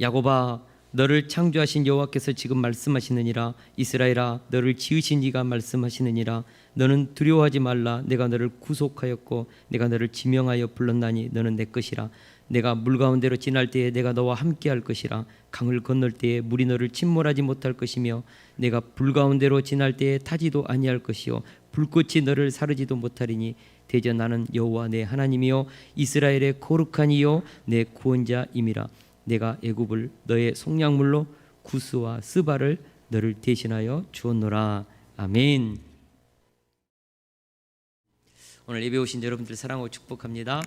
야곱아 너를 창조하신 여호와께서 지금 말씀하시느니라. 이스라엘아 너를 지으신 이가 말씀하시느니라. 너는 두려워하지 말라. 내가 너를 구속하였고 내가 너를 지명하여 불렀나니 너는 내 것이라. 내가 물 가운데로 지날 때에 내가 너와 함께할 것이라. 강을 건널 때에 물이 너를 침몰하지 못할 것이며 내가 불 가운데로 지날 때에 타지도 아니할 것이요 불꽃이 너를 사르지도 못하리니 대저 나는 여호와 내 하나님이요 이스라엘의 거룩한 이요 내 구원자임이라. 내가 애굽을 너의 속량물로 구스와 스바를 너를 대신하여 주었노라. 아멘. 오늘 예배 오신 여러분들 사랑하고 축복합니다.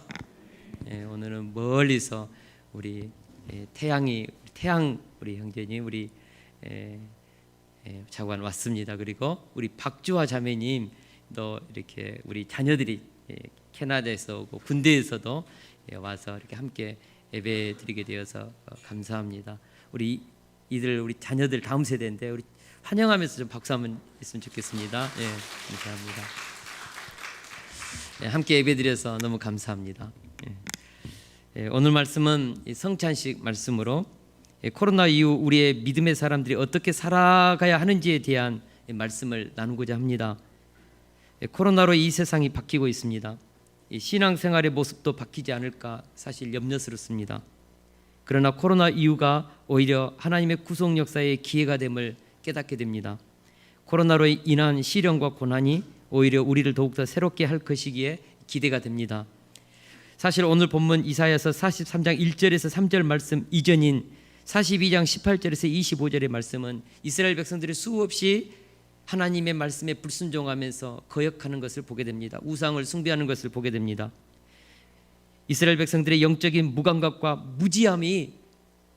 오늘은 멀리서 우리 태양 우리 형제님 우리 자관 왔습니다. 그리고 우리 박주화 자매님도 이렇게 우리 자녀들이 캐나다에서 오고 군대에서도 와서 이렇게 함께 예배 드리게 되어서 감사합니다. 우리 자녀들 다음 세대인데 우리 환영하면서 좀 박수 한번 했으면 좋겠습니다. 감사합니다. 함께 예배 드려서 너무 감사합니다. 오늘 말씀은 성찬식 말씀으로 코로나 이후 우리의 믿음의 사람들이 어떻게 살아가야 하는지에 대한 말씀을 나누고자 합니다. 코로나로 이 세상이 바뀌고 있습니다. 신앙생활의 모습도 바뀌지 않을까 사실 염려스럽습니다. 그러나 코로나 이후가 오히려 하나님의 구속 역사의 기회가 됨을 깨닫게 됩니다. 코로나로 인한 시련과 고난이 오히려 우리를 더욱더 새롭게 할 것이기에 기대가 됩니다. 사실 오늘 본문 이사야서 43장 1절에서 3절 말씀 이전인 42장 18절에서 25절의 말씀은 이스라엘 백성들이 수없이 하나님의 말씀에 불순종하면서 거역하는 것을 보게 됩니다. 우상을 숭배하는 것을 보게 됩니다. 이스라엘 백성들의 영적인 무감각과 무지함이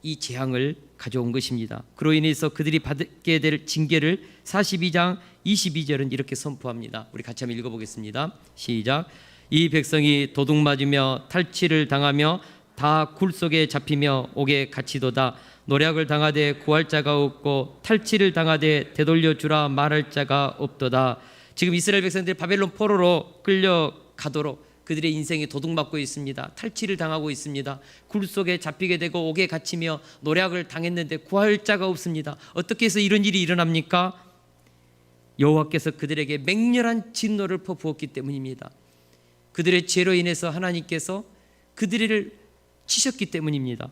이 재앙을 가져온 것입니다. 그로 인해서 그들이 받게 될 징계를 42장 22절은 이렇게 선포합니다. 우리 같이 한번 읽어보겠습니다. 시작. 이 백성이 도둑 맞으며 탈취를 당하며 다 굴 속에 잡히며 옥에 갇히도다. 노략을 당하되 구할 자가 없고 탈취를 당하되 되돌려 주라 말할 자가 없도다. 지금 이스라엘 백성들이 바벨론 포로로 끌려가도록 그들의 인생이 도둑맞고 있습니다. 탈취를 당하고 있습니다. 굴 속에 잡히게 되고 옥에 갇히며 노략을 당했는데 구할 자가 없습니다. 어떻게 해서 이런 일이 일어납니까? 여호와께서 그들에게 맹렬한 진노를 퍼부었기 때문입니다. 그들의 죄로 인해서 하나님께서 그들을 치셨기 때문입니다.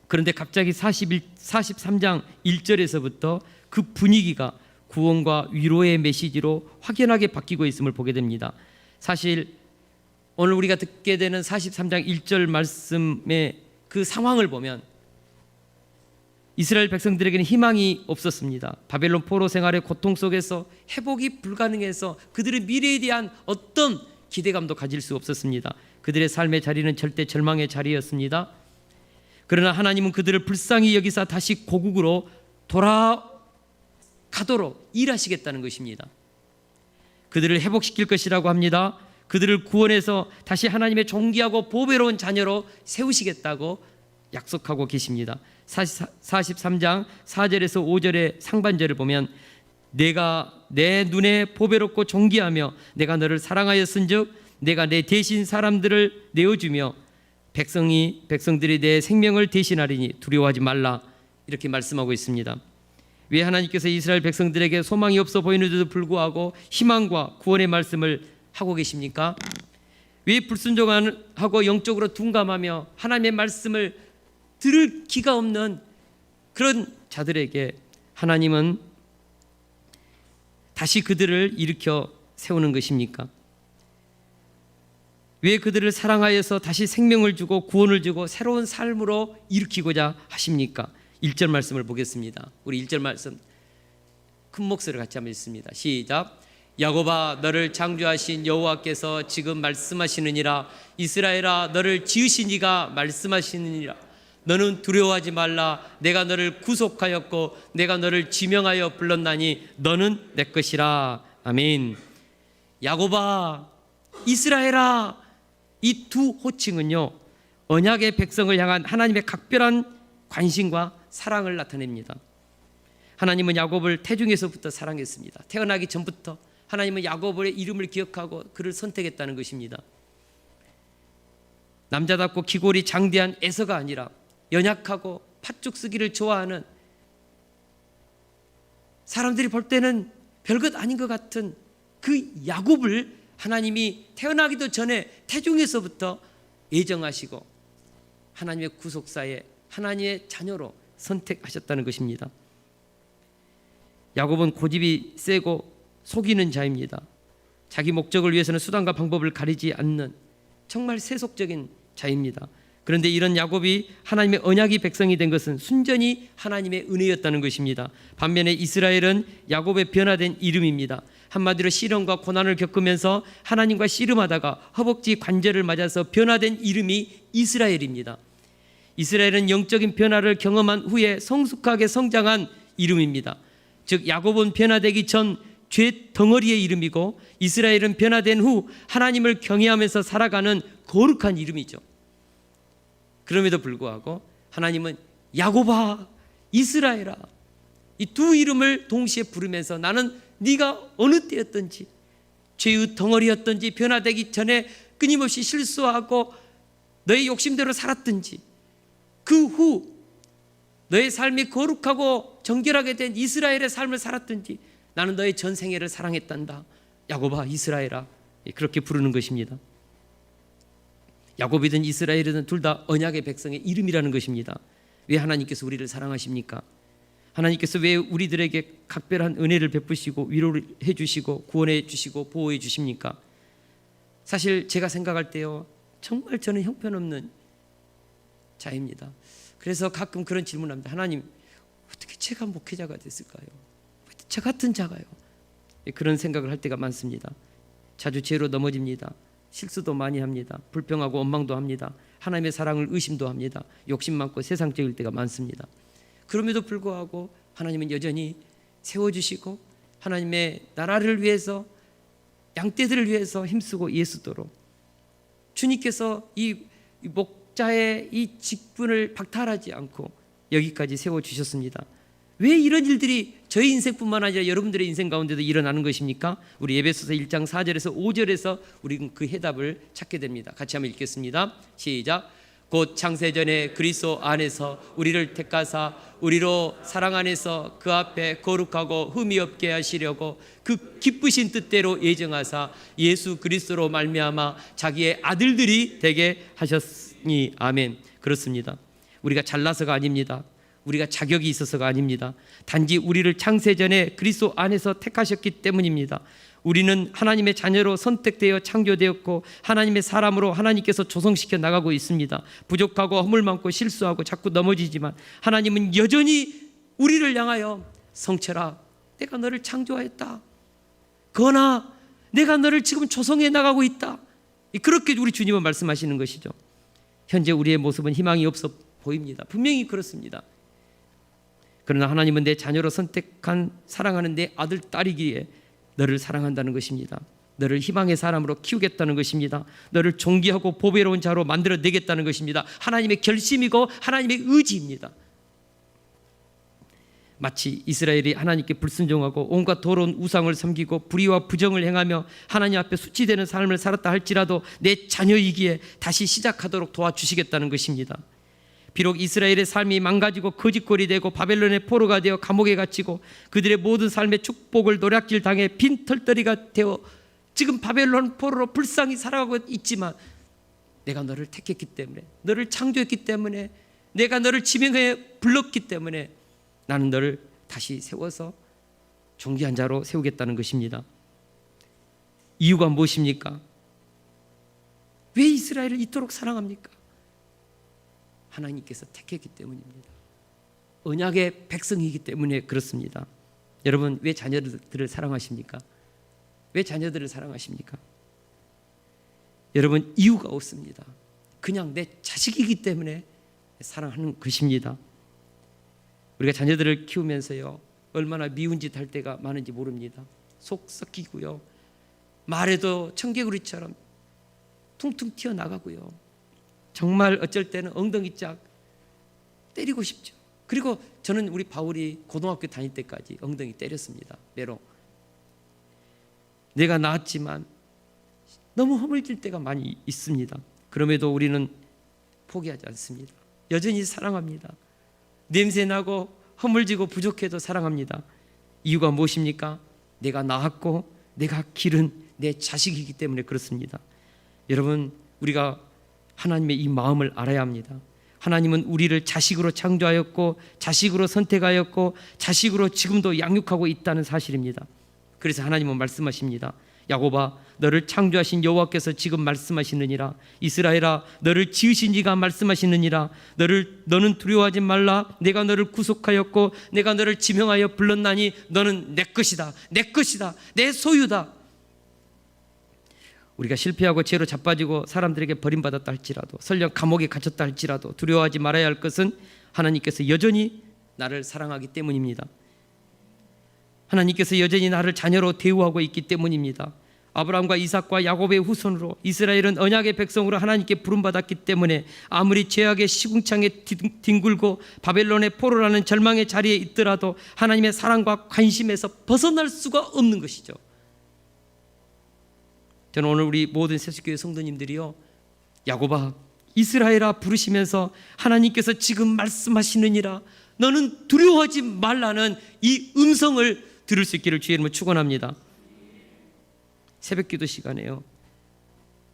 그런데 갑자기 43장 1절에서부터 그 분위기가 구원과 위로의 메시지로 확연하게 바뀌고 있음을 보게 됩니다. 사실 오늘 우리가 듣게 되는 43장 1절 말씀의 그 상황을 보면 이스라엘 백성들에게는 희망이 없었습니다. 바벨론 포로 생활의 고통 속에서 회복이 불가능해서 그들의 미래에 대한 어떤 기대감도 가질 수 없었습니다. 그들의 삶의 자리는 절대 절망의 자리였습니다. 그러나 하나님은 그들을 불쌍히 여기사 다시 고국으로 돌아가도록 일하시겠다는 것입니다. 그들을 회복시킬 것이라고 합니다. 그들을 구원해서 다시 하나님의 존귀하고 보배로운 자녀로 세우시겠다고 약속하고 계십니다. 43장 4절에서 5절의 상반절을 보면 내가 내 눈에 보배롭고 존귀하며 내가 너를 사랑하였은즉 내가 내 대신 사람들을 내어주며 백성들이 내 생명을 대신하리니 두려워하지 말라 이렇게 말씀하고 있습니다. 왜 하나님께서 이스라엘 백성들에게 소망이 없어 보이는데도 불구하고 희망과 구원의 말씀을 하고 계십니까? 왜 불순종하고 영적으로 둔감하며 하나님의 말씀을 들을 기가 없는 그런 자들에게 하나님은 다시 그들을 일으켜 세우는 것입니까? 왜 그들을 사랑하여서 다시 생명을 주고 구원을 주고 새로운 삶으로 일으키고자 하십니까? 1절 말씀을 보겠습니다. 우리 1절 말씀 큰 목소리로 같이 한번 읽습니다. 시작. 야곱아 너를 창조하신 여호와께서 지금 말씀하시느니라. 이스라엘아 너를 지으신 이가 말씀하시느니라. 너는 두려워하지 말라. 내가 너를 구속하였고 내가 너를 지명하여 불렀나니 너는 내 것이라. 아멘. 야곱아 이스라엘아 이 두 호칭은요 언약의 백성을 향한 하나님의 각별한 관심과 사랑을 나타냅니다. 하나님은 야곱을 태중에서부터 사랑했습니다. 태어나기 전부터 하나님은 야곱의 이름을 기억하고 그를 선택했다는 것입니다. 남자답고 기골이 장대한 에서가 아니라 연약하고 팥죽 쓰기를 좋아하는, 사람들이 볼 때는 별것 아닌 것 같은 그 야곱을 하나님이 태어나기도 전에 태중에서부터 예정하시고 하나님의 구속사에 하나님의 자녀로 선택하셨다는 것입니다. 야곱은 고집이 세고 속이는 자입니다. 자기 목적을 위해서는 수단과 방법을 가리지 않는 정말 세속적인 자입니다. 그런데 이런 야곱이 하나님의 언약의 백성이 된 것은 순전히 하나님의 은혜였다는 것입니다. 반면에 이스라엘은 야곱의 변화된 이름입니다. 한마디로 시련과 고난을 겪으면서 하나님과 씨름하다가 허벅지 관절을 맞아서 변화된 이름이 이스라엘입니다. 이스라엘은 영적인 변화를 경험한 후에 성숙하게 성장한 이름입니다. 즉 야곱은 변화되기 전 죄 덩어리의 이름이고, 이스라엘은 변화된 후 하나님을 경외하면서 살아가는 거룩한 이름이죠. 그럼에도 불구하고 하나님은 야곱아, 이스라엘아, 이 두 이름을 동시에 부르면서 나는 네가 어느 때였든지 죄의 덩어리였든지 변화되기 전에 끊임없이 실수하고 너의 욕심대로 살았든지 그 후 너의 삶이 거룩하고 정결하게 된 이스라엘의 삶을 살았든지 나는 너의 전생애를 사랑했단다. 야곱아, 이스라엘아, 그렇게 부르는 것입니다. 야곱이든 이스라엘이든 둘 다 언약의 백성의 이름이라는 것입니다. 왜 하나님께서 우리를 사랑하십니까? 하나님께서 왜 우리들에게 각별한 은혜를 베푸시고 위로를 해주시고 구원해 주시고 보호해 주십니까? 사실 제가 생각할 때요, 정말 저는 형편없는 자입니다. 그래서 가끔 그런 질문을 합니다. 하나님, 어떻게 제가 목회자가 됐을까요? 저 같은 자가요? 그런 생각을 할 때가 많습니다. 자주 죄로 넘어집니다. 실수도 많이 합니다. 불평하고 원망도 합니다. 하나님의 사랑을 의심도 합니다. 욕심 많고 세상적일 때가 많습니다. 그럼에도 불구하고 하나님은 여전히 세워주시고 하나님의 나라를 위해서, 양떼들을 위해서 힘쓰고 예수도록 주님께서 이 목자의 이 직분을 박탈하지 않고 여기까지 세워주셨습니다. 왜 이런 일들이 저희 인생뿐만 아니라 여러분들의 인생 가운데도 일어나는 것입니까? 우리 에베소서 1장 4절에서 5절에서 우리는 그 해답을 찾게 됩니다. 같이 한번 읽겠습니다. 시작. 곧 창세전에 그리스도 안에서 우리를 택하사 우리로 사랑 안에서 그 앞에 거룩하고 흠이 없게 하시려고 그 기쁘신 뜻대로 예정하사 예수 그리스도로 말미암아 자기의 아들들이 되게 하셨으니 아멘. 그렇습니다. 우리가 잘나서가 아닙니다. 우리가 자격이 있어서가 아닙니다. 단지 우리를 창세전에 그리스도 안에서 택하셨기 때문입니다. 우리는 하나님의 자녀로 선택되어 창조되었고 하나님의 사람으로 하나님께서 조성시켜 나가고 있습니다. 부족하고 허물 많고 실수하고 자꾸 넘어지지만 하나님은 여전히 우리를 향하여 성철아, 내가 너를 창조하였다. 거나 내가 너를 지금 조성해 나가고 있다. 그렇게 우리 주님은 말씀하시는 것이죠. 현재 우리의 모습은 희망이 없어 보입니다. 분명히 그렇습니다. 그러나 하나님은 내 자녀로 선택한 사랑하는 내 아들, 딸이기에 너를 사랑한다는 것입니다. 너를 희망의 사람으로 키우겠다는 것입니다. 너를 존귀하고 보배로운 자로 만들어내겠다는 것입니다. 하나님의 결심이고 하나님의 의지입니다. 마치 이스라엘이 하나님께 불순종하고 온갖 더러운 우상을 섬기고 불의와 부정을 행하며 하나님 앞에 수치되는 삶을 살았다 할지라도 내 자녀이기에 다시 시작하도록 도와주시겠다는 것입니다. 비록 이스라엘의 삶이 망가지고 거짓골이 되고 바벨론의 포로가 되어 감옥에 갇히고 그들의 모든 삶의 축복을 노략질 당해 빈털터리가 되어 지금 바벨론 포로로 불쌍히 살아가고 있지만 내가 너를 택했기 때문에, 너를 창조했기 때문에, 내가 너를 지명해 불렀기 때문에 나는 너를 다시 세워서 존귀한 자로 세우겠다는 것입니다. 이유가 무엇입니까? 왜 이스라엘을 이토록 사랑합니까? 하나님께서 택했기 때문입니다. 언약의 백성이기 때문에 그렇습니다. 여러분, 왜 자녀들을 사랑하십니까? 왜 자녀들을 사랑하십니까? 여러분, 이유가 없습니다. 그냥 내 자식이기 때문에 사랑하는 것입니다. 우리가 자녀들을 키우면서요, 얼마나 미운 짓 할 때가 많은지 모릅니다. 속 썩이고요, 말해도 청개구리처럼 퉁퉁 튀어나가고요, 정말 어쩔 때는 엉덩이 짝 때리고 싶죠. 그리고 저는 우리 바울이 고등학교 다닐 때까지 엉덩이 때렸습니다. 매로. 내가 낳았지만 너무 허물질 때가 많이 있습니다. 그럼에도 우리는 포기하지 않습니다. 여전히 사랑합니다. 냄새나고 허물지고 부족해도 사랑합니다. 이유가 무엇입니까? 내가 낳았고 내가 기른 내 자식이기 때문에 그렇습니다. 여러분, 우리가 하나님의 이 마음을 알아야 합니다. 하나님은 우리를 자식으로 창조하였고 자식으로 선택하였고 자식으로 지금도 양육하고 있다는 사실입니다. 그래서 하나님은 말씀하십니다. 야곱아, 너를 창조하신 여호와께서 지금 말씀하시느니라. 이스라엘아, 너를 지으신 이가 말씀하시느니라. 너는 두려워하지 말라. 내가 너를 구속하였고 내가 너를 지명하여 불렀나니 너는 내 것이다. 내 것이다. 내 소유다. 우리가 실패하고 죄로 자빠지고 사람들에게 버림받았다 할지라도, 설령 감옥에 갇혔다 할지라도 두려워하지 말아야 할 것은 하나님께서 여전히 나를 사랑하기 때문입니다. 하나님께서 여전히 나를 자녀로 대우하고 있기 때문입니다. 아브라함과 이삭과 야곱의 후손으로 이스라엘은 언약의 백성으로 하나님께 부름받았기 때문에 아무리 죄악의 시궁창에 뒹굴고 바벨론의 포로라는 절망의 자리에 있더라도 하나님의 사랑과 관심에서 벗어날 수가 없는 것이죠. 저는 오늘 우리 모든 세수교회 성도님들이요, 야곱아, 이스라엘아 부르시면서 하나님께서 지금 말씀하시느니라, 너는 두려워하지 말라는 이 음성을 들을 수 있기를 주의 이름으로 축원합니다. 새벽 기도 시간에요,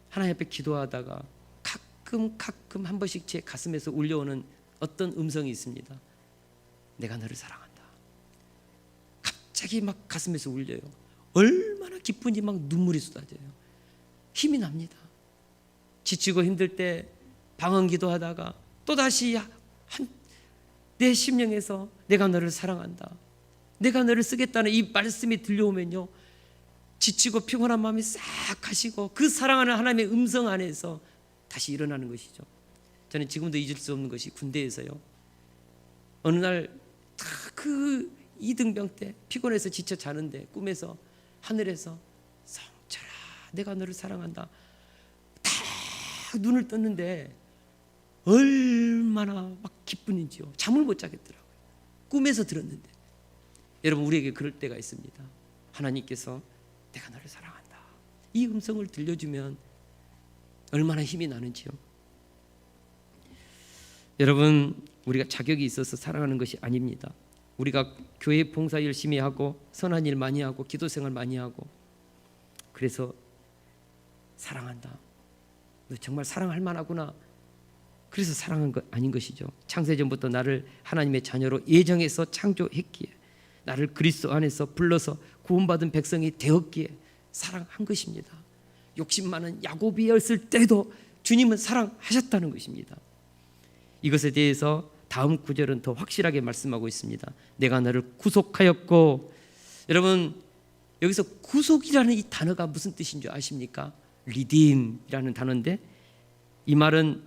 하나님 앞에 기도하다가 가끔 한 번씩 제 가슴에서 울려오는 어떤 음성이 있습니다. 내가 너를 사랑한다. 갑자기 막 가슴에서 울려요. 얼마나 기쁜지 막 눈물이 쏟아져요. 힘이 납니다. 지치고 힘들 때 방언 기도하다가 또다시 내 심령에서 내가 너를 사랑한다, 내가 너를 쓰겠다는 이 말씀이 들려오면요, 지치고 피곤한 마음이 싹 가시고 그 사랑하는 하나님의 음성 안에서 다시 일어나는 것이죠. 저는 지금도 잊을 수 없는 것이 군대에서요, 어느 날 그 이등병 때 피곤해서 지쳐 자는데 꿈에서 하늘에서 성철아 내가 너를 사랑한다, 딱 눈을 떴는데 얼마나 막 기쁜지요. 잠을 못 자겠더라고요. 꿈에서 들었는데. 여러분, 우리에게 그럴 때가 있습니다. 하나님께서 내가 너를 사랑한다, 이 음성을 들려주면 얼마나 힘이 나는지요. 여러분, 우리가 자격이 있어서 사랑하는 것이 아닙니다. 우리가 교회 봉사 열심히 하고 선한 일 많이 하고 기도 생활 많이 하고 그래서 사랑한다, 너 정말 사랑할 만하구나, 그래서 사랑한 것 아닌 것이죠. 창세전부터 나를 하나님의 자녀로 예정해서 창조했기에, 나를 그리스도 안에서 불러서 구원받은 백성이 되었기에 사랑한 것입니다. 욕심 많은 야곱이었을 때도 주님은 사랑하셨다는 것입니다. 이것에 대해서 다음 구절은 더 확실하게 말씀하고 있습니다. 내가 너를 구속하였고. 여러분, 여기서 구속이라는 이 단어가 무슨 뜻인 줄 아십니까? 리딤이라는 단어인데, 이 말은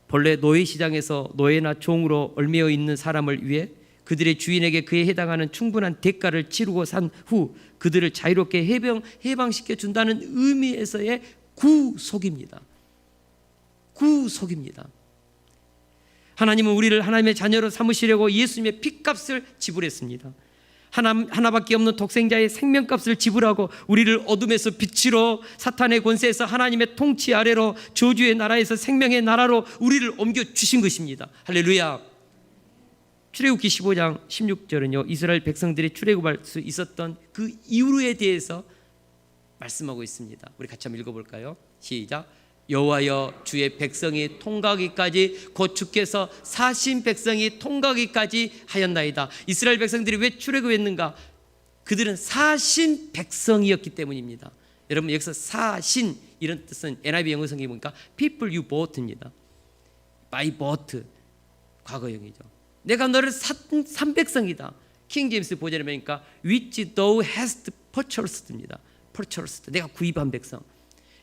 본래 노예 시장에서 노예나 종으로 얽매여 있는 사람을 위해 그들의 주인에게 그에 해당하는 충분한 대가를 치르고 산 후 그들을 자유롭게 해방시켜 준다는 의미에서의 구속입니다. 구속입니다. 하나님은 우리를 하나님의 자녀로 삼으시려고 예수님의 피값을 지불했습니다. 하나밖에 없는 독생자의 생명값을 지불하고 우리를 어둠에서 빛으로, 사탄의 권세에서 하나님의 통치 아래로, 저주의 나라에서 생명의 나라로 우리를 옮겨주신 것입니다. 할렐루야. 출애굽기 15장 16절은요, 이스라엘 백성들이 출애굽할 수 있었던 그 이유에 대해서 말씀하고 있습니다. 우리 같이 한번 읽어볼까요? 시작. 여호와여, 주의 백성이 통과하기까지, 곧 주께서 사신 백성이 통과하기까지 하였나이다. 이스라엘 백성들이 왜 출애굽했는가? 그들은 사신 백성이었기 때문입니다. 여러분, 여기서 사신 이런 뜻은 NIV 영어 성경에 보니까 people you bought입니다. by bought, 과거형이죠. 내가 너를 산 백성이다. 킹 제임스 버전에 보니까 which thou hast purchased입니다. purchased, 내가 구입한 백성.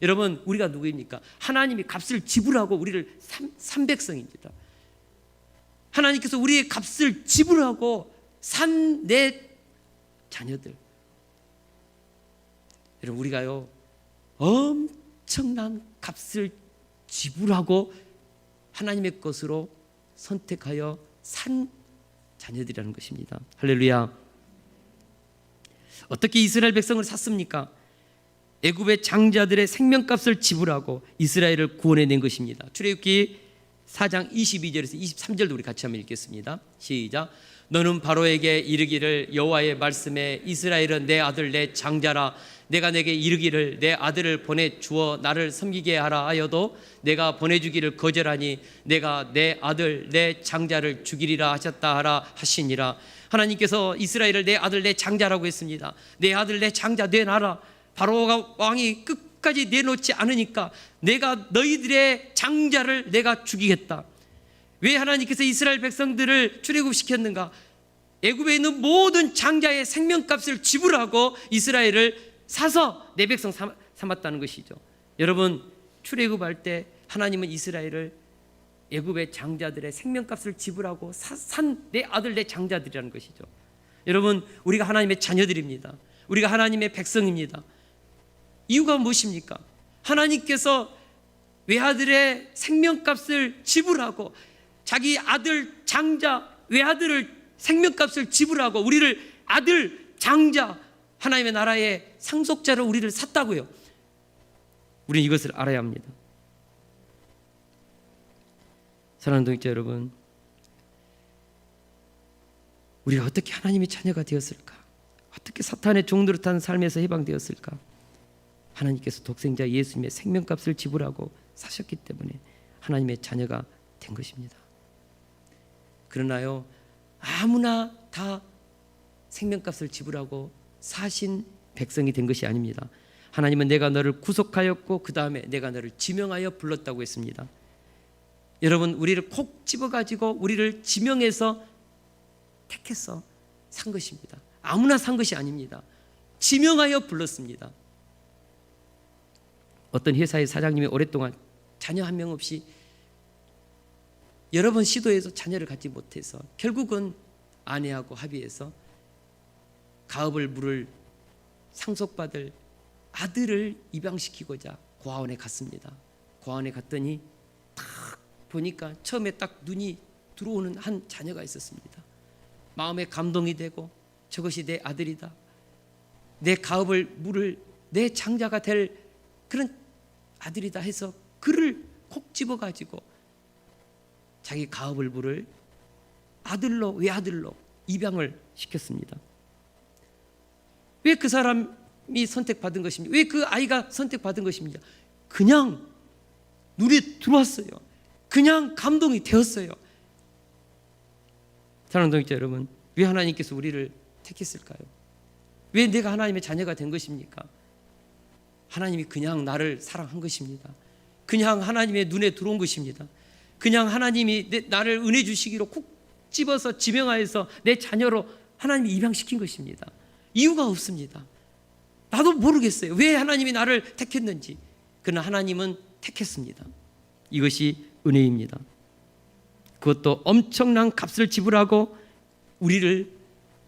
여러분, 우리가 누구입니까? 하나님이 값을 지불하고 우리를 산 백성입니다. 하나님께서 우리의 값을 지불하고 산 내 자녀들. 여러분, 우리가요 엄청난 값을 지불하고 하나님의 것으로 선택하여 산 자녀들이라는 것입니다. 할렐루야. 어떻게 이스라엘 백성을 샀습니까? 애굽의 장자들의 생명값을 지불하고 이스라엘을 구원해낸 것입니다. 출애굽기 4장 22절에서 23절도 우리 같이 한번 읽겠습니다. 시작. 너는 바로에게 이르기를 여호와의 말씀에 이스라엘은 내 아들 내 장자라. 내가 내게 이르기를 내 아들을 보내주어 나를 섬기게 하라 하여도 내가 보내주기를 거절하니 내가 내 아들 내 장자를 죽이리라 하셨다 하라 하시니라. 하나님께서 이스라엘을 내 아들 내 장자라고 했습니다. 내 아들 내 장자 내놔라. 바로가 왕이 끝까지 내놓지 않으니까 내가 너희들의 장자를 내가 죽이겠다. 왜 하나님께서 이스라엘 백성들을 출애굽시켰는가? 애굽에 있는 모든 장자의 생명값을 지불하고 이스라엘을 사서 내 백성 삼았다는 것이죠. 여러분, 출애굽할 때 하나님은 이스라엘을 애굽의 장자들의 생명값을 지불하고 산 내 아들 내 장자들이라는 것이죠. 여러분, 우리가 하나님의 자녀들입니다. 우리가 하나님의 백성입니다. 이유가 무엇입니까? 하나님께서 외아들의 생명값을 지불하고 자기 아들 장자 외아들을 생명값을 지불하고 우리를 아들 장자 하나님의 나라의 상속자로 우리를 샀다고요. 우리는 이것을 알아야 합니다. 사랑하는 동역자 여러분, 우리가 어떻게 하나님의 자녀가 되었을까? 어떻게 사탄의 종노릇한 삶에서 해방되었을까? 하나님께서 독생자 예수님의 생명값을 지불하고 사셨기 때문에 하나님의 자녀가 된 것입니다. 그러나요, 아무나 다 생명값을 지불하고 사신 백성이 된 것이 아닙니다. 하나님은 내가 너를 구속하였고 그 다음에 내가 너를 지명하여 불렀다고 했습니다. 여러분, 우리를 콕 집어가지고 우리를 지명해서 택해서 산 것입니다. 아무나 산 것이 아닙니다. 지명하여 불렀습니다. 어떤 회사의 사장님이 오랫동안 자녀 한 명 없이 여러 번 시도해서 자녀를 갖지 못해서 결국은 아내하고 합의해서 가업을 물을 상속받을 아들을 입양시키고자 고아원에 갔습니다. 고아원에 갔더니 딱 보니까 처음에 딱 눈이 들어오는 한 자녀가 있었습니다. 마음에 감동이 되고 저것이 내 아들이다. 내 가업을 물을 내 장자가 될 그런 아들이다 해서 그를 콕 집어가지고 자기 가업을 물을 아들로 외아들로 입양을 시켰습니다. 왜 그 사람이 선택받은 것입니까? 왜 그 아이가 선택받은 것입니까? 그냥 눈에 들어왔어요. 그냥 감동이 되었어요. 사랑하는 동역자 여러분, 왜 하나님께서 우리를 택했을까요? 왜 내가 하나님의 자녀가 된 것입니까? 하나님이 그냥 나를 사랑한 것입니다. 그냥 하나님의 눈에 들어온 것입니다. 그냥 하나님이 나를 은혜 주시기로 콕 집어서 지명하여서 내 자녀로 하나님이 입양시킨 것입니다. 이유가 없습니다. 나도 모르겠어요. 왜 하나님이 나를 택했는지. 그러나 하나님은 택했습니다. 이것이 은혜입니다. 그것도 엄청난 값을 지불하고 우리를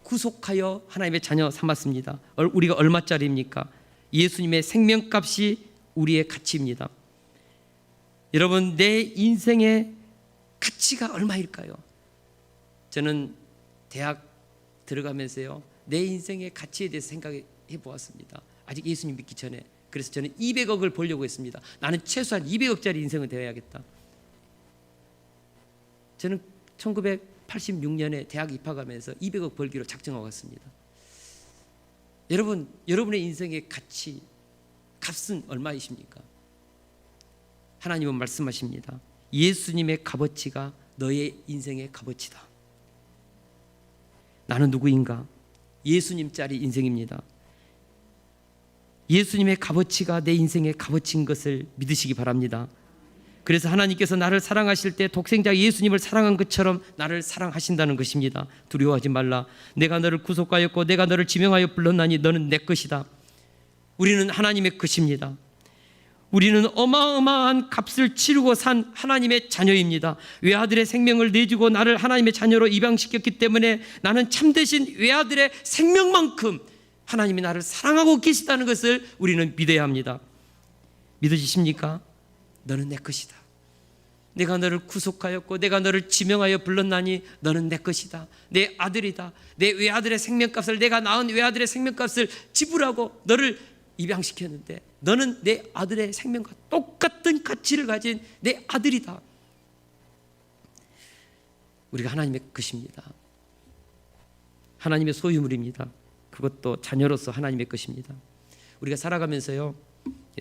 구속하여 하나님의 자녀 삼았습니다. 우리가 얼마짜리입니까? 예수님의 생명값이 우리의 가치입니다. 여러분, 내 인생의 가치가 얼마일까요? 저는 대학 들어가면서요, 내 인생의 가치에 대해서 생각해 보았습니다. 아직 예수님 믿기 전에. 그래서 저는 200억을 벌려고 했습니다. 나는 최소한 200억짜리 인생을 되어야겠다. 저는 1986년에 대학 입학하면서 200억 벌기로 작정하고 갔습니다. 여러분, 여러분의 인생의 가치, 값은 얼마이십니까? 하나님은 말씀하십니다. 예수님의 값어치가 너의 인생의 값어치다. 나는 누구인가? 예수님짜리 인생입니다. 예수님의 값어치가 내 인생의 값어치인 것을 믿으시기 바랍니다. 그래서 하나님께서 나를 사랑하실 때 독생자 예수님을 사랑한 것처럼 나를 사랑하신다는 것입니다. 두려워하지 말라. 내가 너를 구속하였고 내가 너를 지명하여 불렀나니 너는 내 것이다. 우리는 하나님의 것입니다. 우리는 어마어마한 값을 치르고 산 하나님의 자녀입니다. 외아들의 생명을 내주고 나를 하나님의 자녀로 입양시켰기 때문에 나는 참되신 외아들의 생명만큼 하나님이 나를 사랑하고 계시다는 것을 우리는 믿어야 합니다. 믿어지십니까? 너는 내 것이다. 내가 너를 구속하였고 내가 너를 지명하여 불렀나니 너는 내 것이다. 내 아들이다. 내 외아들의 생명값을, 내가 낳은 외아들의 생명값을 지불하고 너를 입양시켰는데 너는 내 아들의 생명과 똑같은 가치를 가진 내 아들이다. 우리가 하나님의 것입니다. 하나님의 소유물입니다. 그것도 자녀로서 하나님의 것입니다. 우리가 살아가면서요,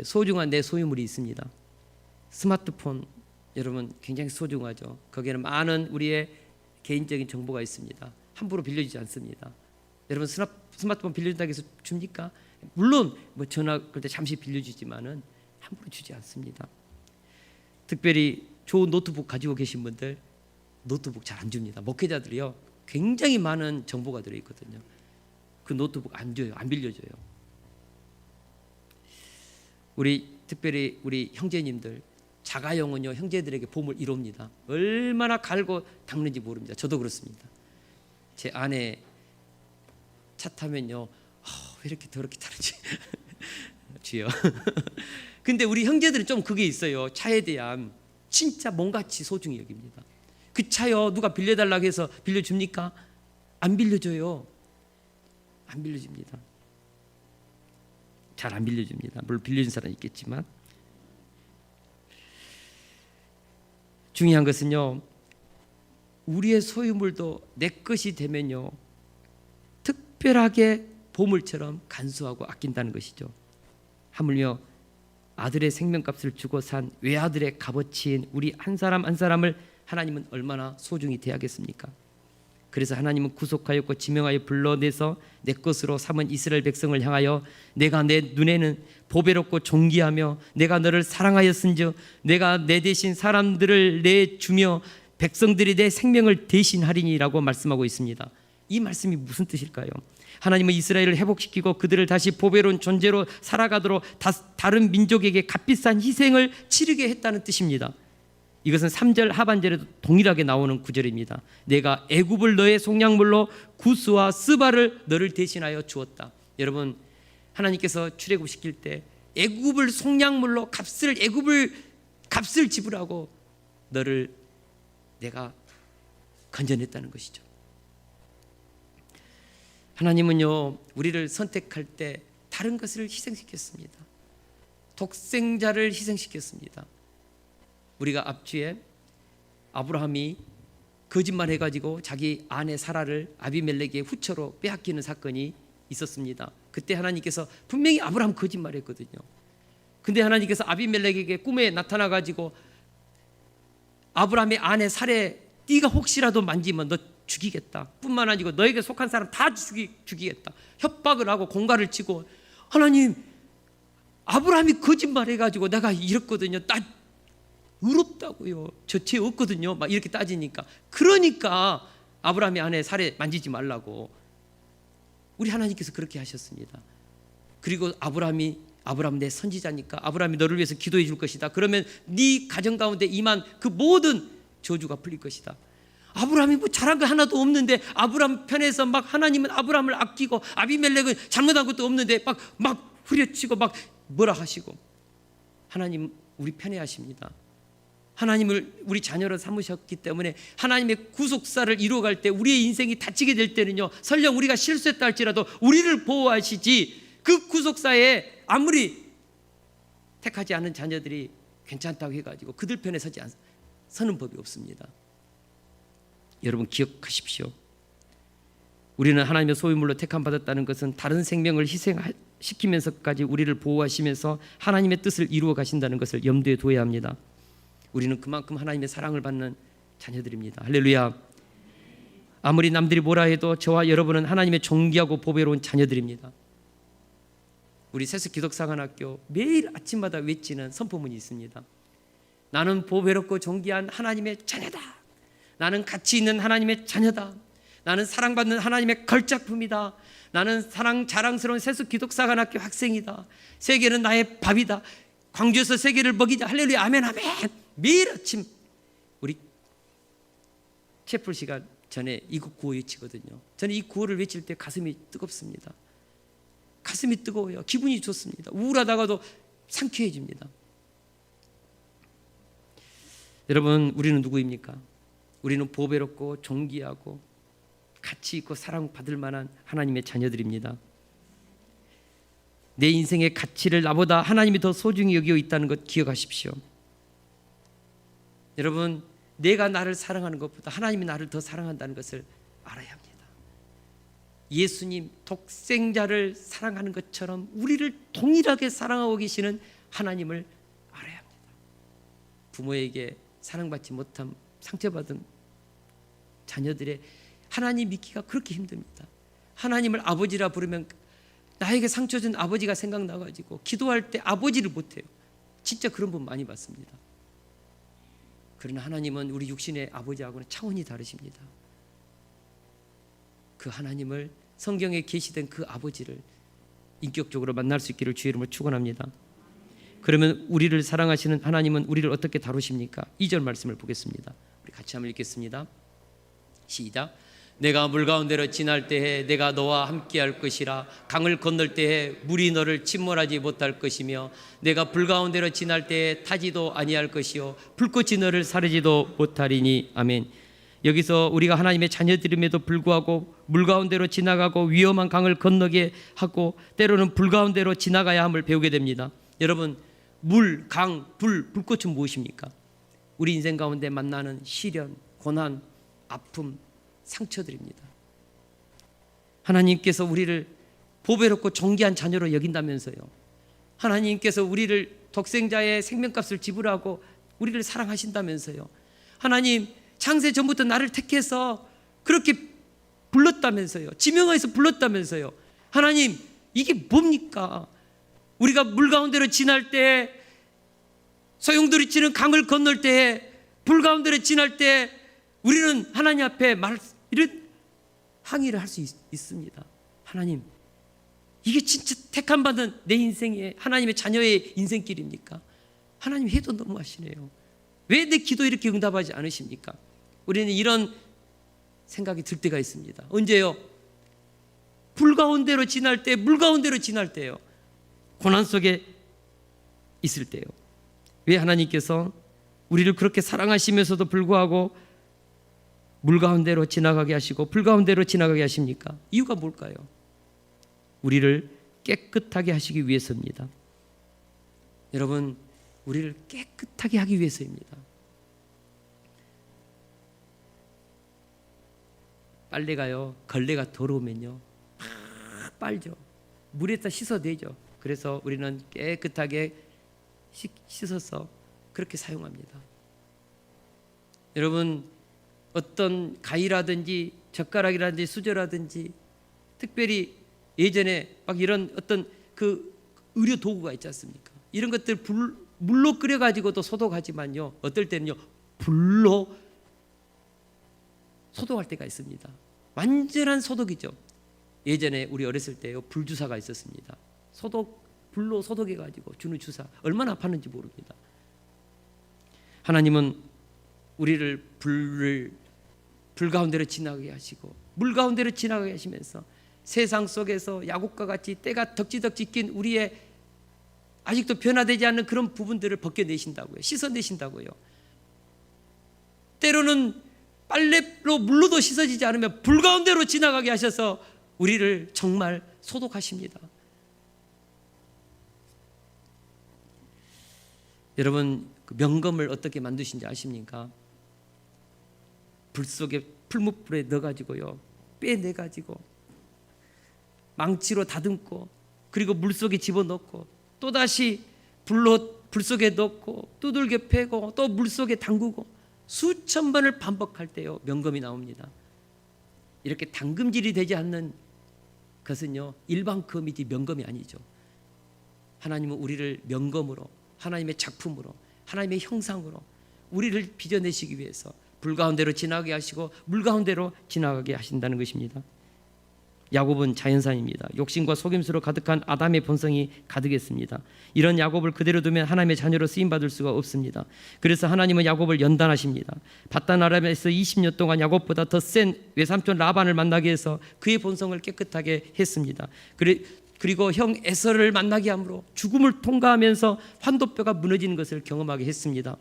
소중한 내 소유물이 있습니다. 스마트폰, 여러분 굉장히 소중하죠. 거기에는 많은 우리의 개인적인 정보가 있습니다. 함부로 빌려주지 않습니다. 여러분 스마트폰 빌려준다고 해서 줍니까? 물론 뭐 전화 걸 때 잠시 빌려주지만은 함부로 주지 않습니다. 특별히 좋은 노트북 가지고 계신 분들 노트북 잘 안 줍니다. 목회자들이요 굉장히 많은 정보가 들어있거든요. 그 노트북 안 줘요. 안 빌려줘요. 특별히 우리 형제님들, 자가용은요 형제들에게 보물 1호입니다. 얼마나 갈고 닦는지 모릅니다. 저도 그렇습니다. 제 아내 차 타면요 왜 이렇게 더럽게 타는지 주여. 근데 우리 형제들은 좀 그게 있어요. 차에 대한 진짜 몸같이 소중히 여깁니다. 그 차요 누가 빌려달라고 해서 빌려줍니까? 안 빌려줘요. 안 빌려줍니다. 잘 안 빌려줍니다. 물론 빌려준 사람이 있겠지만, 중요한 것은요 우리의 소유물도 내 것이 되면요 특별하게 보물처럼 간수하고 아낀다는 것이죠. 하물며 아들의 생명값을 주고 산 외아들의 값어치인 우리 한 사람 한 사람을 하나님은 얼마나 소중히 대하겠습니까? 그래서 하나님은 구속하였고 지명하여 불러내서 내 것으로 삼은 이스라엘 백성을 향하여 내가 내 눈에는 보배롭고 존귀하며 내가 너를 사랑하였은즉 내가 내 대신 사람들을 내주며 백성들이 내 생명을 대신하리니라고 말씀하고 있습니다. 이 말씀이 무슨 뜻일까요? 하나님은 이스라엘을 회복시키고 그들을 다시 보배로운 존재로 살아가도록 다른 민족에게 값비싼 희생을 치르게 했다는 뜻입니다. 이것은 3절 하반절에도 동일하게 나오는 구절입니다. 내가 애굽을 너의 속량물로 구스와 스바를 너를 대신하여 주었다. 여러분 하나님께서 출애굽시킬 때 애굽을 속량물로 값을 지불하고 너를 내가 건져냈다는 것이죠. 하나님은요 우리를 선택할 때 다른 것을 희생시켰습니다. 독생자를 희생시켰습니다. 우리가 앞주에 아브라함이 거짓말해가지고 자기 아내 사라를 아비멜렉의 후처로 빼앗기는 사건이 있었습니다. 그때 하나님께서 분명히 아브라함 거짓말했거든요. 근데 하나님께서 아비멜렉에게 꿈에 나타나가지고 아브라함의 아내 사라에 네가 혹시라도 만지면 너 죽이겠다. 뿐만 아니고 너에게 속한 사람 다 죽이겠다. 협박을 하고 공갈을 치고, 하나님 아브라함이 거짓말해가지고 내가 이랬거든요. 나 의롭다고요. 저 죄 없거든요. 막 이렇게 따지니까, 그러니까 아브라함의 아내 사라에 만지지 말라고 우리 하나님께서 그렇게 하셨습니다. 그리고 아브라함 내 선지자니까 아브라함이 너를 위해서 기도해 줄 것이다. 그러면 네 가정 가운데 임한 그 모든 저주가 풀릴 것이다. 아브라함이 뭐 잘한 거 하나도 없는데 아브라함 편에서 막 하나님은 아브라함을 아끼고 아비멜렉은 잘못한 것도 없는데 막 후려치고 막 뭐라 하시고, 하나님 우리 편에 하십니다. 하나님을 우리 자녀로 삼으셨기 때문에 하나님의 구속사를 이루어갈 때 우리의 인생이 다치게 될 때는요 설령 우리가 실수했다 할지라도 우리를 보호하시지, 그 구속사에 아무리 택하지 않은 자녀들이 괜찮다고 해가지고 그들 편에 서는 법이 없습니다. 여러분 기억하십시오. 우리는 하나님의 소유물로 택함받았다는 것은 다른 생명을 희생시키면서까지 우리를 보호하시면서 하나님의 뜻을 이루어 가신다는 것을 염두에 둬야 합니다. 우리는 그만큼 하나님의 사랑을 받는 자녀들입니다. 할렐루야. 아무리 남들이 뭐라 해도 저와 여러분은 하나님의 존귀하고 보배로운 자녀들입니다. 우리 세스 기독사관학교 매일 아침마다 외치는 선포문이 있습니다. 나는 보배롭고 존귀한 하나님의 자녀다. 나는 가치 있는 하나님의 자녀다. 나는 사랑받는 하나님의 걸작품이다. 나는 자랑스러운 세수 기독사관학교 학생이다. 세계는 나의 밥이다. 광주에서 세계를 먹이자. 할렐루야. 아멘 아멘. 매일 아침 우리 채플 시간 전에 이국 구호 외치거든요. 저는 이 구호를 외칠 때 가슴이 뜨겁습니다. 가슴이 뜨거워요. 기분이 좋습니다. 우울하다가도 상쾌해집니다. 여러분 우리는 누구입니까? 우리는 보배롭고 존귀하고 가치 있고 사랑받을 만한 하나님의 자녀들입니다. 내 인생의 가치를 나보다 하나님이 더 소중히 여기고 있다는 것 기억하십시오. 여러분 내가 나를 사랑하는 것보다 하나님이 나를 더 사랑한다는 것을 알아야 합니다. 예수님 독생자를 사랑하는 것처럼 우리를 동일하게 사랑하고 계시는 하나님을 알아야 합니다. 부모에게 사랑받지 못한 상처받은 자녀들의 하나님 믿기가 그렇게 힘듭니다. 하나님을 아버지라 부르면 나에게 상처 준 아버지가 생각나가지고 기도할 때 아버지를 못해요. 진짜 그런 분 많이 봤습니다. 그러나 하나님은 우리 육신의 아버지하고는 차원이 다르십니다. 그 하나님을, 성경에 계시된 그 아버지를 인격적으로 만날 수 있기를 주의 이름으로 축원합니다. 그러면 우리를 사랑하시는 하나님은 우리를 어떻게 다루십니까? 2절 말씀을 보겠습니다. 우리 같이 한번 읽겠습니다. 시작. 내가 물 가운데로 지날 때에 내가 너와 함께할 것이라. 강을 건널 때에 물이 너를 침몰하지 못할 것이며 내가 불 가운데로 지날 때에 타지도 아니할 것이요 불꽃이 너를 사르지도 못하리니. 아멘. 여기서 우리가 하나님의 자녀들임에도 불구하고 물 가운데로 지나가고 위험한 강을 건너게 하고 때로는 불 가운데로 지나가야 함을 배우게 됩니다. 여러분, 물, 강, 불꽃은 무엇입니까? 우리 인생 가운데 만나는 시련, 고난, 아픔, 상처들입니다. 하나님께서 우리를 보배롭고 존귀한 자녀로 여긴다면서요. 하나님께서 우리를 독생자의 생명값을 지불하고 우리를 사랑하신다면서요. 하나님 창세 전부터 나를 택해서 그렇게 불렀다면서요. 지명하여서 불렀다면서요. 하나님, 이게 뭡니까? 우리가 물 가운데로 지날 때, 소용돌이 치는 강을 건널 때, 불 가운데로 지날 때 우리는 하나님 앞에 이런 항의를 할 수 있습니다. 하나님, 이게 진짜 택함 받은 내 인생의 하나님의 자녀의 인생길입니까? 하나님 해도 너무하시네요. 왜 내 기도 이렇게 응답하지 않으십니까? 우리는 이런 생각이 들 때가 있습니다. 언제요? 불 가운데로 지날 때, 물 가운데로 지날 때요. 고난 속에 있을 때요. 왜 하나님께서 우리를 그렇게 사랑하시면서도 불구하고 물 가운데로 지나가게 하시고 불 가운데로 지나가게 하십니까? 이유가 뭘까요? 우리를 깨끗하게 하시기 위해서입니다. 여러분, 우리를 깨끗하게 하기 위해서입니다. 빨래가요, 걸레가 더러우면요 팍 빨죠. 물에다 씻어내죠. 그래서 우리는 깨끗하게 씻어서 그렇게 사용합니다. 여러분, 어떤 가위라든지 젓가락이라든지 수저라든지, 특별히 예전에 막 이런 어떤 그 의료 도구가 있지 않습니까? 이런 것들 물로 끓여가지고도 소독하지만요, 어떨 때는요 불로 소독할 때가 있습니다. 완전한 소독이죠. 예전에 우리 어렸을 때요 불주사가 있었습니다. 불로 소독해가지고 주는 주사, 얼마나 아팠는지 모릅니다. 하나님은 우리를 불 가운데로 지나가게 하시고 물 가운데로 지나가게 하시면서 세상 속에서 야곱과 같이 때가 덕지덕지 낀 우리의 아직도 변화되지 않는 그런 부분들을 벗겨내신다고요. 씻어내신다고요. 때로는 빨래로 물로도 씻어지지 않으면 불 가운데로 지나가게 하셔서 우리를 정말 소독하십니다. 여러분, 그 명검을 어떻게 만드신지 아십니까? 불 속에 풀무불에 넣어가지고요 빼내가지고 망치로 다듬고 그리고 물 속에 집어넣고 또다시 불 속에 넣고 두들겨 패고 또 물 속에 담그고 수천 번을 반복할 때요 명검이 나옵니다. 이렇게 담금질이 되지 않는 것은요 일반 검이지 명검이 아니죠. 하나님은 우리를 명검으로, 하나님의 작품으로, 하나님의 형상으로 우리를 빚어내시기 위해서 불 가운데로 지나가게 하시고 물 가운데로 지나가게 하신다는 것입니다. 야곱은 자연산입니다. 욕심과 속임수로 가득한 아담의 본성이 가득했습니다. 이런 야곱을 그대로 두면 하나님의 자녀로 쓰임받을 수가 없습니다. 그래서 하나님은 야곱을 연단하십니다. 바단 아람에서 20년 동안 야곱보다 더 센 외삼촌 라반을 만나게 해서 그의 본성을 깨끗하게 했습니다. 그리고 형 에서를 만나게 함으로 죽음을 통과하면서 환도뼈가 무너지는 것을 경험하게 했습니다.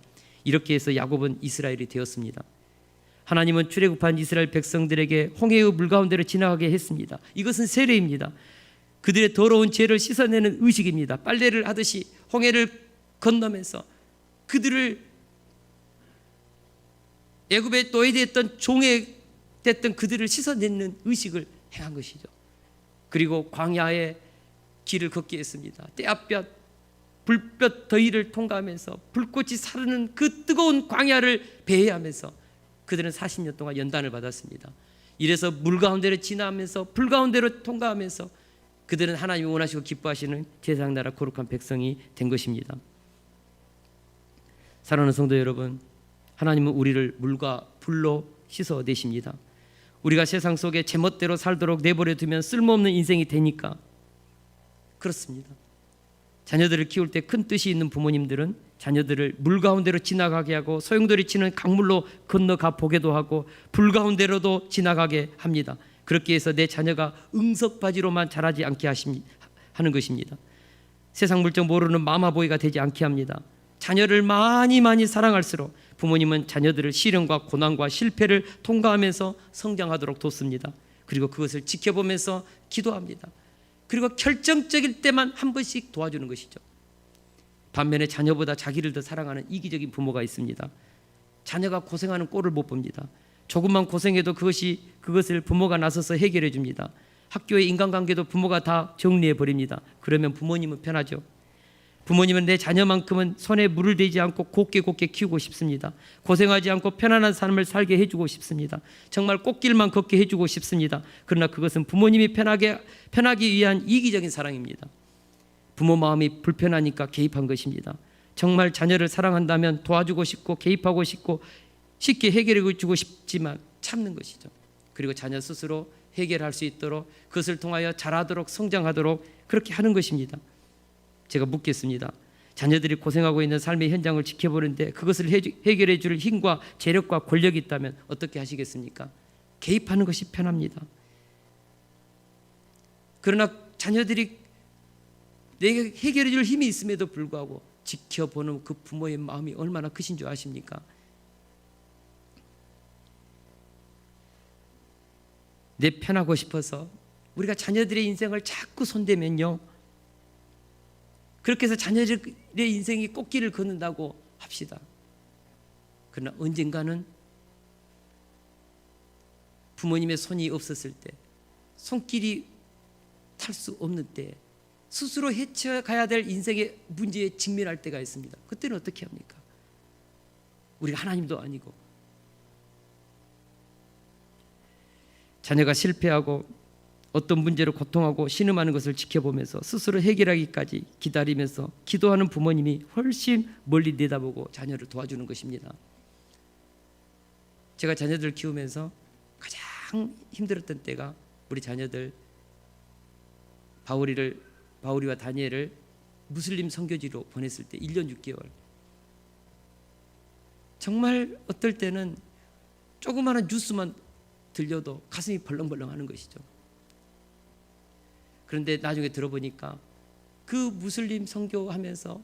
이렇게 해서 야곱은 이스라엘이 되었습니다. 하나님은 출애굽한 이스라엘 백성들에게 홍해의 물 가운데로 지나가게 했습니다. 이것은 세례입니다. 그들의 더러운 죄를 씻어내는 의식입니다. 빨래를 하듯이 홍해를 건너면서 그들을 애굽에 노예되었던 종에 됐던 그들을 씻어내는 의식을 행한 것이죠. 그리고 광야의 길을 걷게 했습니다. 때압볕, 불볕 더위를 통과하면서 불꽃이 사르는 그 뜨거운 광야를 배회하면서 그들은 40년 동안 연단을 받았습니다. 이래서 물 가운데로 지나면서 불 가운데로 통과하면서 그들은 하나님이 원하시고 기뻐하시는 제사장 나라 거룩한 백성이 된 것입니다. 사랑하는 성도 여러분, 하나님은 우리를 물과 불로 씻어내십니다. 우리가 세상 속에 제멋대로 살도록 내버려 두면 쓸모없는 인생이 되니까 그렇습니다. 자녀들을 키울 때 큰 뜻이 있는 부모님들은 자녀들을 물 가운데로 지나가게 하고 소용돌이 치는 강물로 건너가 보게도 하고 불 가운데로도 지나가게 합니다. 그렇게 해서 내 자녀가 응석바지로만 자라지 않게 하는 것입니다. 세상 물정 모르는 마마보이가 되지 않게 합니다. 자녀를 많이 사랑할수록 부모님은 자녀들을 시련과 고난과 실패를 통과하면서 성장하도록 돕습니다. 그리고 그것을 지켜보면서 기도합니다. 그리고 결정적일 때만 한 번씩 도와주는 것이죠. 반면에 자녀보다 자기를 더 사랑하는 이기적인 부모가 있습니다. 자녀가 고생하는 꼴을 못 봅니다. 조금만 고생해도 그것을 부모가 나서서 해결해 줍니다. 학교의 인간관계도 부모가 다 정리해 버립니다. 그러면 부모님은 편하죠. 부모님은 내 자녀만큼은 손에 물을 대지 않고 곱게 키우고 싶습니다. 고생하지 않고 편안한 삶을 살게 해주고 싶습니다. 정말 꽃길만 걷게 해주고 싶습니다. 그러나 그것은 부모님이 편하기 위한 이기적인 사랑입니다. 부모 마음이 불편하니까 개입한 것입니다. 정말 자녀를 사랑한다면 도와주고 싶고 개입하고 싶고 쉽게 해결해 주고 싶지만 참는 것이죠. 그리고 자녀 스스로 해결할 수 있도록 그것을 통하여 자라도록 성장하도록 그렇게 하는 것입니다. 제가 묻겠습니다. 자녀들이 고생하고 있는 삶의 현장을 지켜보는데 그것을 해결해 줄 힘과 재력과 권력이 있다면 어떻게 하시겠습니까? 개입하는 것이 편합니다. 그러나 자녀들이 내게 해결해 줄 힘이 있음에도 불구하고 지켜보는 그 부모의 마음이 얼마나 크신 줄 아십니까? 내 편하고 싶어서 우리가 자녀들의 인생을 자꾸 손대면요, 그렇게 해서 자녀들의 인생이 꽃길을 걷는다고 합시다. 그러나 언젠가는 부모님의 손이 없었을 때, 손길이 탈 수 없는 때 스스로 헤쳐가야 될 인생의 문제에 직면할 때가 있습니다. 그때는 어떻게 합니까? 우리가 하나님도 아니고 자녀가 실패하고 어떤 문제로 고통하고 신음하는 것을 지켜보면서 스스로 해결하기까지 기다리면서 기도하는 부모님이 훨씬 멀리 내다보고 자녀를 도와주는 것입니다. 제가 자녀들을 키우면서 가장 힘들었던 때가 우리 자녀들 바울이와 다니엘을 무슬림 선교지로 보냈을 때 1년 6개월. 정말 어떨 때는 조그마한 뉴스만 들려도 가슴이 벌렁벌렁 하는 것이죠. 그런데 나중에 들어보니까 그 무슬림 선교하면서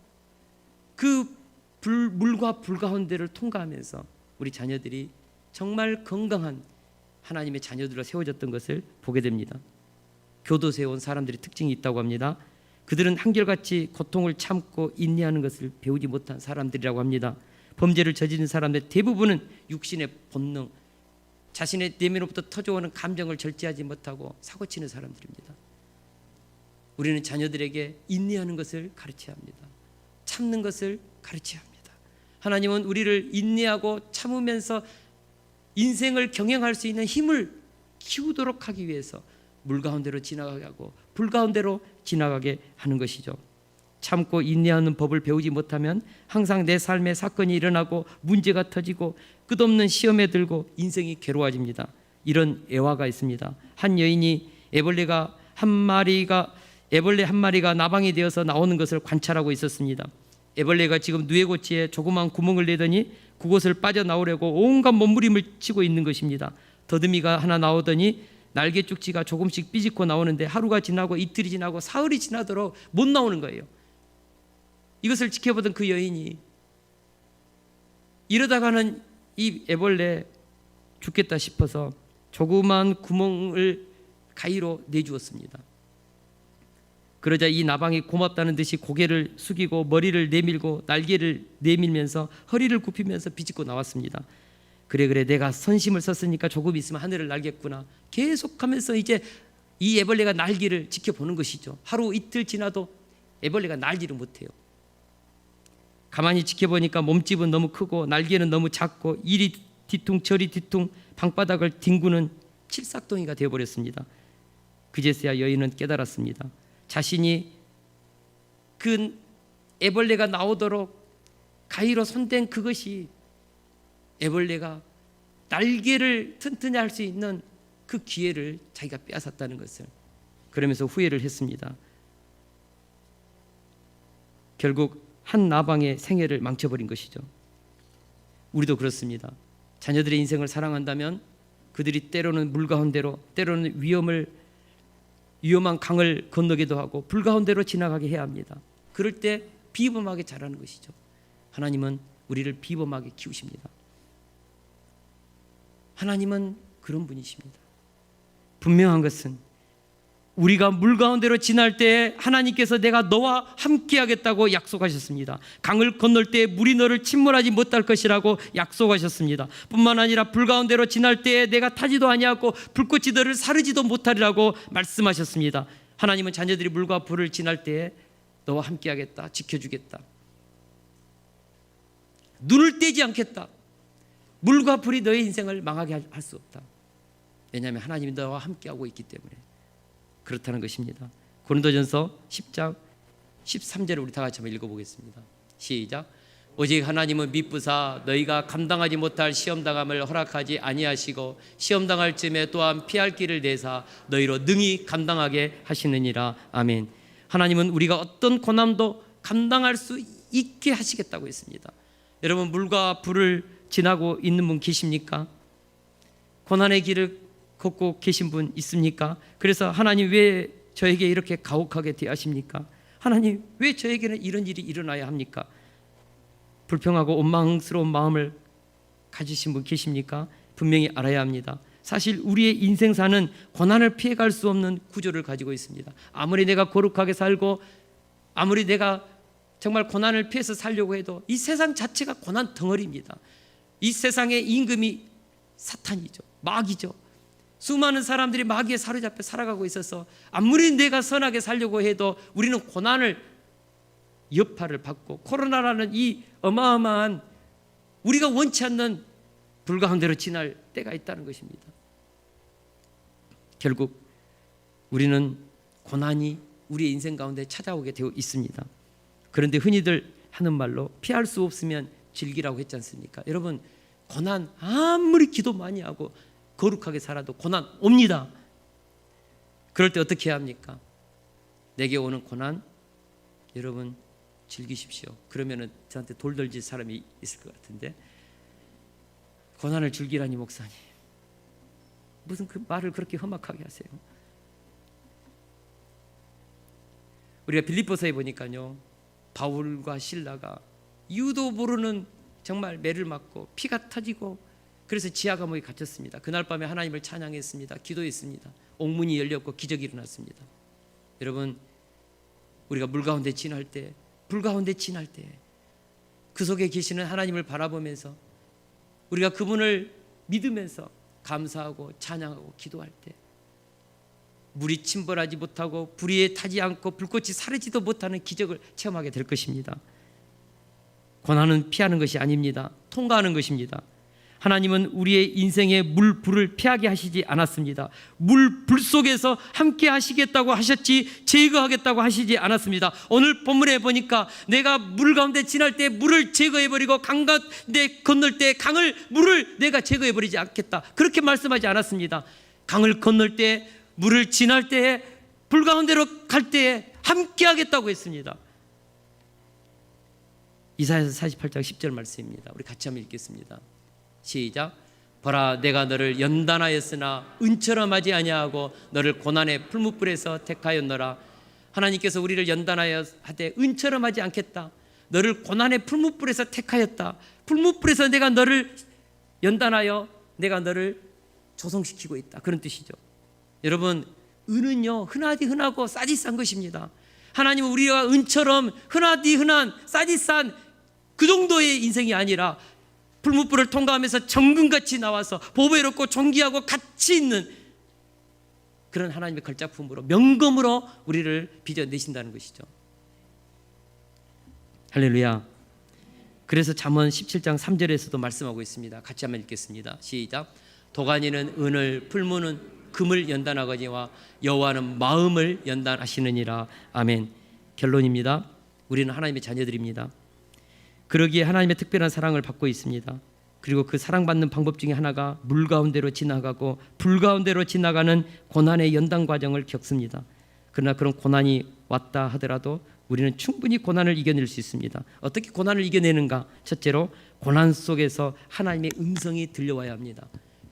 그 물과 불 가운데를 통과하면서 우리 자녀들이 정말 건강한 하나님의 자녀들로 세워졌던 것을 보게 됩니다. 교도소에 온 사람들이 특징이 있다고 합니다. 그들은 한결같이 고통을 참고 인내하는 것을 배우지 못한 사람들이라고 합니다. 범죄를 저지른 사람들 대부분은 육신의 본능, 자신의 내면으로부터 터져오는 감정을 절제하지 못하고 사고치는 사람들입니다. 우리는 자녀들에게 인내하는 것을 가르쳐야 합니다. 참는 것을 가르쳐야 합니다. 하나님은 우리를 인내하고 참으면서 인생을 경영할 수 있는 힘을 키우도록 하기 위해서 물 가운데로 지나가게 하고 불 가운데로 지나가게 하는 것이죠. 참고 인내하는 법을 배우지 못하면 항상 내 삶에 사건이 일어나고 문제가 터지고 끝없는 시험에 들고 인생이 괴로워집니다. 이런 애화가 있습니다. 한 여인이 애벌레 한 마리가 나방이 되어서 나오는 것을 관찰하고 있었습니다. 애벌레가 지금 누에고치에 조그만 구멍을 내더니 그곳을 빠져나오려고 온갖 몸부림을 치고 있는 것입니다. 더듬이가 하나 나오더니 날개 쪽지가 조금씩 삐집고 나오는데 하루가 지나고 이틀이 지나고 사흘이 지나도록 못 나오는 거예요. 이것을 지켜보던 그 여인이 이러다가는 이 애벌레 죽겠다 싶어서 조그만 구멍을 가위로 내주었습니다. 그러자 이 나방이 고맙다는 듯이 고개를 숙이고 머리를 내밀고 날개를 내밀면서 허리를 굽히면서 비집고 나왔습니다. 그래 내가 선심을 썼으니까 조금 있으면 하늘을 날겠구나. 계속하면서 이제 이 애벌레가 날기를 지켜보는 것이죠. 하루 이틀 지나도 애벌레가 날지를 못해요. 가만히 지켜보니까 몸집은 너무 크고 날개는 너무 작고 이리 뒤퉁 저리 뒤퉁 방바닥을 뒹구는 칠삭덩이가 되어버렸습니다. 그제서야 여인은 깨달았습니다. 자신이 그 애벌레가 나오도록 가위로 손댄 그것이 애벌레가 날개를 튼튼히 할 수 있는 그 기회를 자기가 빼앗았다는 것을, 그러면서 후회를 했습니다. 결국 한 나방의 생애를 망쳐버린 것이죠. 우리도 그렇습니다. 자녀들의 인생을 사랑한다면 그들이 때로는 물 가운데로, 때로는 위험한 강을 건너기도 하고 불 가운데로 지나가게 해야 합니다. 그럴 때 비범하게 자라는 것이죠. 하나님은 우리를 비범하게 키우십니다. 하나님은 그런 분이십니다. 분명한 것은 우리가 물 가운데로 지날 때 하나님께서 내가 너와 함께 하겠다고 약속하셨습니다. 강을 건널 때 물이 너를 침몰하지 못할 것이라고 약속하셨습니다. 뿐만 아니라 불 가운데로 지날 때 내가 타지도 아니하고 불꽃이 너를 사르지도 못하리라고 말씀하셨습니다. 하나님은 자녀들이 물과 불을 지날 때 너와 함께 하겠다, 지켜주겠다, 눈을 떼지 않겠다, 물과 불이 너의 인생을 망하게 할 수 없다. 왜냐하면 하나님이 너와 함께하고 있기 때문에 그렇다는 것입니다. 고린도전서 10장 13절을 우리 다 같이 한번 읽어보겠습니다. 시작. 오직 하나님은 미쁘사 너희가 감당하지 못할 시험당함을 허락하지 아니하시고 시험당할 쯤에 또한 피할 길을 내사 너희로 능히 감당하게 하시느니라. 아멘. 하나님은 우리가 어떤 고난도 감당할 수 있게 하시겠다고 했습니다. 여러분, 물과 불을 지나고 있는 분 계십니까? 고난의 길을 걷고 계신 분 있습니까? 그래서 하나님 왜 저에게 이렇게 가혹하게 대하십니까? 하나님 왜 저에게는 이런 일이 일어나야 합니까? 불평하고 원망스러운 마음을 가지신 분 계십니까? 분명히 알아야 합니다. 사실 우리의 인생사는 고난을 피해갈 수 없는 구조를 가지고 있습니다. 아무리 내가 거룩하게 살고 아무리 내가 정말 고난을 피해서 살려고 해도 이 세상 자체가 고난 덩어리입니다. 이 세상의 임금이 사탄이죠. 마귀죠. 수많은 사람들이 마귀에 사로잡혀 살아가고 있어서 아무리 내가 선하게 살려고 해도 우리는 고난을 여파를 받고 코로나라는 이 어마어마한 우리가 원치 않는 불 가운데로 지날 때가 있다는 것입니다. 결국 우리는 고난이 우리의 인생 가운데 찾아오게 되어 있습니다. 그런데 흔히들 하는 말로 피할 수 없으면 즐기라고 했지 않습니까? 여러분, 고난 아무리 기도 많이 하고 거룩하게 살아도 고난 옵니다. 그럴 때 어떻게 해야 합니까? 내게 오는 고난 여러분 즐기십시오. 그러면은 저한테 돌 던질 사람이 있을 것 같은데, 고난을 즐기라니 목사님, 무슨 그 말을 그렇게 험악하게 하세요? 우리가 빌립보서에 보니까요, 바울과 실라가 이유도 모르는 정말 매를 맞고 피가 터지고 그래서 지하 감옥에 갇혔습니다. 그날 밤에 하나님을 찬양했습니다. 기도했습니다. 옥문이 열렸고 기적이 일어났습니다. 여러분, 우리가 물 가운데 지날 때, 불 가운데 지날 때 그 속에 계시는 하나님을 바라보면서 우리가 그분을 믿으면서 감사하고 찬양하고 기도할 때 물이 침몰하지 못하고 불이 타지 않고 불꽃이 사르지도 못하는 기적을 체험하게 될 것입니다. 고난은 피하는 것이 아닙니다. 통과하는 것입니다. 하나님은 우리의 인생의 물, 불을 피하게 하시지 않았습니다. 물, 불 속에서 함께 하시겠다고 하셨지 제거하겠다고 하시지 않았습니다. 오늘 본문에 보니까 내가 물 가운데 지날 때 물을 제거해버리고 강 가운데 건널 때 물을 내가 제거해버리지 않겠다, 그렇게 말씀하지 않았습니다. 강을 건널 때, 물을 지날 때, 불 가운데로 갈 때에 함께 하겠다고 했습니다. 이사야서 48장 10절 말씀입니다. 우리 같이 한번 읽겠습니다. 시작. 보라, 내가 너를 연단하였으나 은처럼 하지 아니하고 너를 고난의 풀무불에서 택하였노라. 하나님께서 우리를 연단하여 하되 은처럼 하지 않겠다. 너를 고난의 풀무불에서 택하였다. 풀무불에서 내가 너를 연단하여 내가 너를 조성시키고 있다, 그런 뜻이죠. 여러분, 은은요 흔하디 흔하고 싸디 싼 것입니다. 하나님은 우리가 은처럼 흔하디 흔한 싸디 싼 그 정도의 인생이 아니라 풀무불을 통과하면서 정금같이 나와서 보배롭고 존귀하고 가치 있는 그런 하나님의 걸작품으로 명검으로 우리를 빚어내신다는 것이죠. 할렐루야. 그래서 잠언 17장 3절에서도 말씀하고 있습니다. 같이 한번 읽겠습니다. 시작. 도가니는 은을, 풀무는 금을 연단하거니와 여호와는 마음을 연단하시느니라. 아멘. 결론입니다. 우리는 하나님의 자녀들입니다. 그러기에 하나님의 특별한 사랑을 받고 있습니다. 그리고 그 사랑받는 방법 중에 하나가 물 가운데로 지나가고 불 가운데로 지나가는 고난의 연단 과정을 겪습니다. 그러나 그런 고난이 왔다 하더라도 우리는 충분히 고난을 이겨낼 수 있습니다. 어떻게 고난을 이겨내는가? 첫째로 고난 속에서 하나님의 음성이 들려와야 합니다.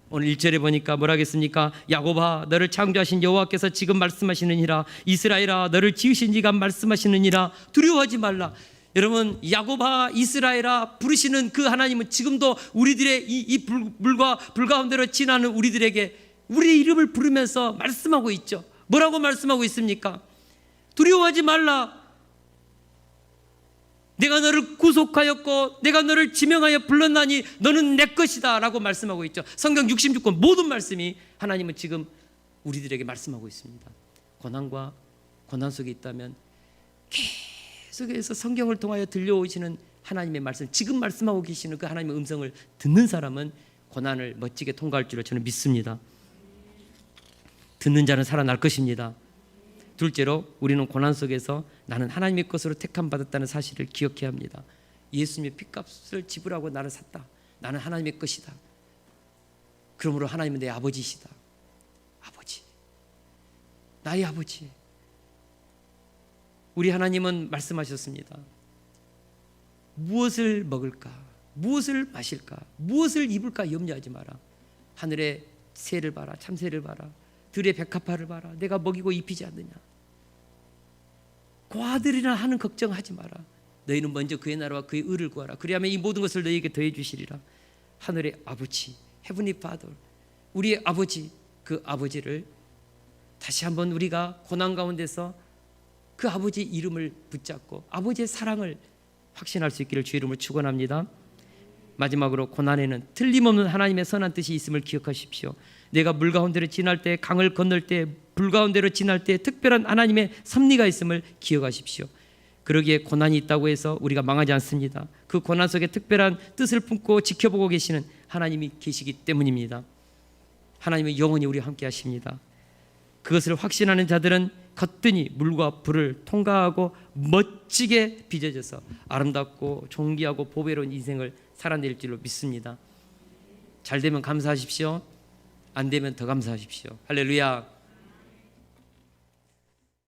오늘 1절에 보니까 뭐라 하겠습니까? 야곱아 너를 창조하신 여호와께서 지금 말씀하시느니라. 이스라엘아 너를 지으신 이가 말씀하시느니라. 두려워하지 말라. 여러분, 야곱아 이스라엘아 부르시는 그 하나님은 지금도 우리들의 이 물과 불 가운데로 지나는 우리들에게 우리의 이름을 부르면서 말씀하고 있죠. 뭐라고 말씀하고 있습니까? 두려워하지 말라. 내가 너를 구속하였고 내가 너를 지명하여 불렀나니 너는 내 것이다 라고 말씀하고 있죠. 성경 66권 모든 말씀이 하나님은 지금 우리들에게 말씀하고 있습니다. 고난과 고난 속에 있다면 계속해서 성경을 통하여 들려오시는 하나님의 말씀, 지금 말씀하고 계시는 그 하나님의 음성을 듣는 사람은 고난을 멋지게 통과할 줄로 저는 믿습니다. 듣는 자는 살아날 것입니다. 둘째로 우리는 고난 속에서 나는 하나님의 것으로 택함 받았다는 사실을 기억해야 합니다. 예수님의 핏값을 지불하고 나를 샀다. 나는 하나님의 것이다. 그러므로 하나님은 내 아버지시다. 아버지, 나의 아버지. 우리 하나님은 말씀하셨습니다. 무엇을 먹을까? 무엇을 마실까? 무엇을 입을까? 염려하지 마라. 하늘의 새를 봐라. 참새를 봐라. 들의 백합화를 봐라. 내가 먹이고 입히지 않느냐. 고아들이나 하는 걱정하지 마라. 너희는 먼저 그의 나라와 그의 의를 구하라. 그리하면 이 모든 것을 너희에게 더해 주시리라. 하늘의 아버지, Heavenly Father, 우리의 아버지, 그 아버지를 다시 한번 우리가 고난 가운데서 그 아버지 이름을 붙잡고 아버지의 사랑을 확신할 수 있기를 주의 이름으로 축원합니다. 마지막으로 고난에는 틀림없는 하나님의 선한 뜻이 있음을 기억하십시오. 내가 물 가운데로 지날 때, 강을 건널 때, 불 가운데로 지날 때 특별한 하나님의 섭리가 있음을 기억하십시오. 그러기에 고난이 있다고 해서 우리가 망하지 않습니다. 그 고난 속에 특별한 뜻을 품고 지켜보고 계시는 하나님이 계시기 때문입니다. 하나님은 영원히 우리와 함께 하십니다. 그것을 확신하는 자들은 거뜬히 물과 불을 통과하고 멋지게 빚어져서 아름답고 존귀하고 보배로운 인생을 살아낼 줄로 믿습니다. 잘 되면 감사하십시오. 안 되면 더 감사하십시오. 할렐루야.